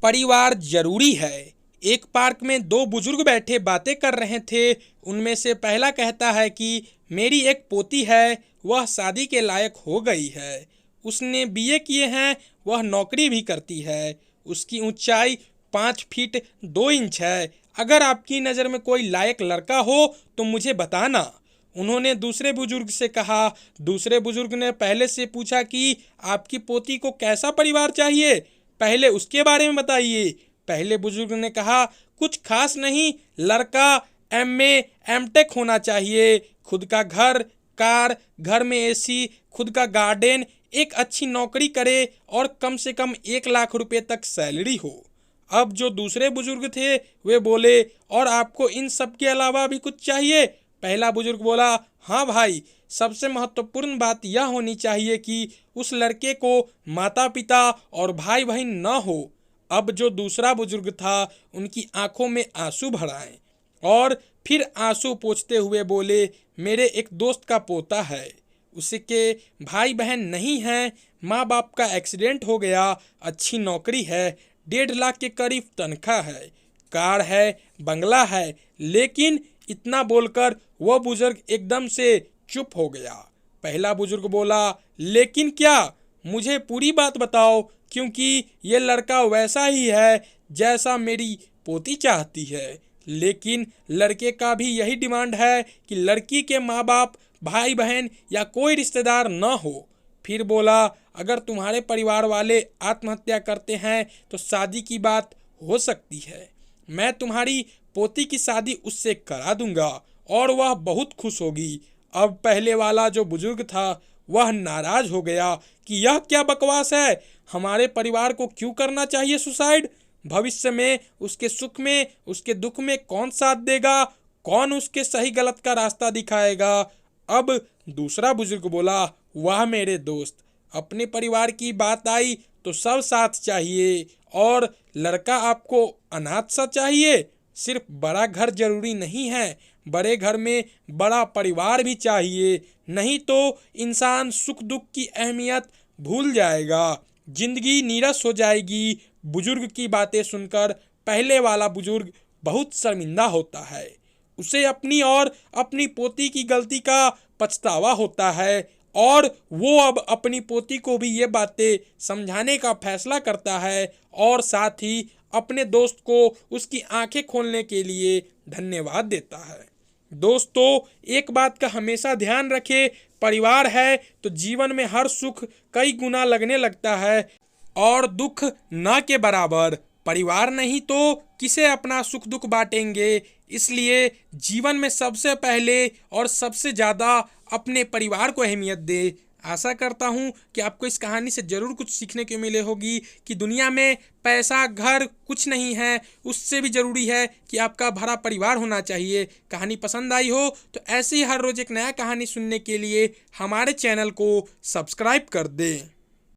परिवार जरूरी है। एक पार्क में दो बुजुर्ग बैठे बातें कर रहे थे। उनमें से पहला कहता है कि मेरी एक पोती है, वह शादी के लायक हो गई है। उसने बीए किए हैं, वह नौकरी भी करती है। उसकी ऊंचाई 5 फीट 2 इंच है। अगर आपकी नज़र में कोई लायक लड़का हो तो मुझे बताना। उन्होंने दूसरे बुजुर्ग से कहा। दूसरे बुजुर्ग ने पहले से पूछा कि आपकी पोती को कैसा परिवार चाहिए, पहले उसके बारे में बताइए। पहले बुजुर्ग ने कहा, कुछ खास नहीं, लड़का एमए एमटेक होना चाहिए, खुद का घर, कार, घर में एसी, खुद का गार्डन, एक अच्छी नौकरी करे और कम से कम 1 लाख रुपए तक सैलरी हो। अब जो दूसरे बुजुर्ग थे वे बोले, और आपको इन सब के अलावा भी कुछ चाहिए? पहला बुजुर्ग बोला, हाँ भाई, सबसे महत्वपूर्ण बात यह होनी चाहिए कि उस लड़के को माता पिता और भाई बहन न हो। अब जो दूसरा बुजुर्ग था उनकी आंखों में आंसू भर आए और फिर आंसू पोंछते हुए बोले, मेरे एक दोस्त का पोता है, उसके भाई बहन नहीं हैं, माँ बाप का एक्सीडेंट हो गया, अच्छी नौकरी है, 1.5 लाख के करीब तनख्वाह है, कार है, बंगला है। लेकिन इतना बोलकर वह बुजुर्ग एकदम से चुप हो गया। पहला बुजुर्ग बोला, लेकिन क्या? मुझे पूरी बात बताओ, क्योंकि ये लड़का वैसा ही है जैसा मेरी पोती चाहती है। लेकिन लड़के का भी यही डिमांड है कि लड़की के माँ बाप, भाई बहन या कोई रिश्तेदार न हो। फिर बोला, अगर तुम्हारे परिवार वाले आत्महत्या करते हैं तो शादी की बात हो सकती है। मैं तुम्हारी पोती की शादी उससे करा दूंगा और वह बहुत खुश होगी। अब पहले वाला जो बुजुर्ग था वह नाराज हो गया कि यह क्या बकवास है, हमारे परिवार को क्यों करना चाहिए सुसाइड? भविष्य में उसके सुख में उसके दुख में कौन साथ देगा, कौन उसके सही गलत का रास्ता दिखाएगा? अब दूसरा बुजुर्ग बोला, वाह मेरे दोस्त, अपने परिवार की बात आई तो सब साथ चाहिए। और लड़का आपको अनाथ सा चाहिए? सिर्फ बड़ा घर जरूरी नहीं है, बड़े घर में बड़ा परिवार भी चाहिए, नहीं तो इंसान सुख दुख की अहमियत भूल जाएगा, जिंदगी नीरस हो जाएगी। बुजुर्ग की बातें सुनकर पहले वाला बुजुर्ग बहुत शर्मिंदा होता है। उसे अपनी और अपनी पोती की गलती का पछतावा होता है और वो अब अपनी पोती को भी ये बातें समझाने का फैसला करता है और साथ ही अपने दोस्त को उसकी आंखें खोलने के लिए धन्यवाद देता है। दोस्तों, एक बात का हमेशा ध्यान रखें, परिवार है तो जीवन में हर सुख कई गुना लगने लगता है और दुख ना के बराबर। परिवार नहीं तो किसे अपना सुख दुख बांटेंगे? इसलिए जीवन में सबसे पहले और सबसे ज़्यादा अपने परिवार को अहमियत दे। आशा करता हूँ कि आपको इस कहानी से ज़रूर कुछ सीखने को मिले होगी कि दुनिया में पैसा घर कुछ नहीं है, उससे भी ज़रूरी है कि आपका भरा परिवार होना चाहिए। कहानी पसंद आई हो तो ऐसे ही हर रोज़ एक नया कहानी सुनने के लिए हमारे चैनल को सब्सक्राइब कर दें।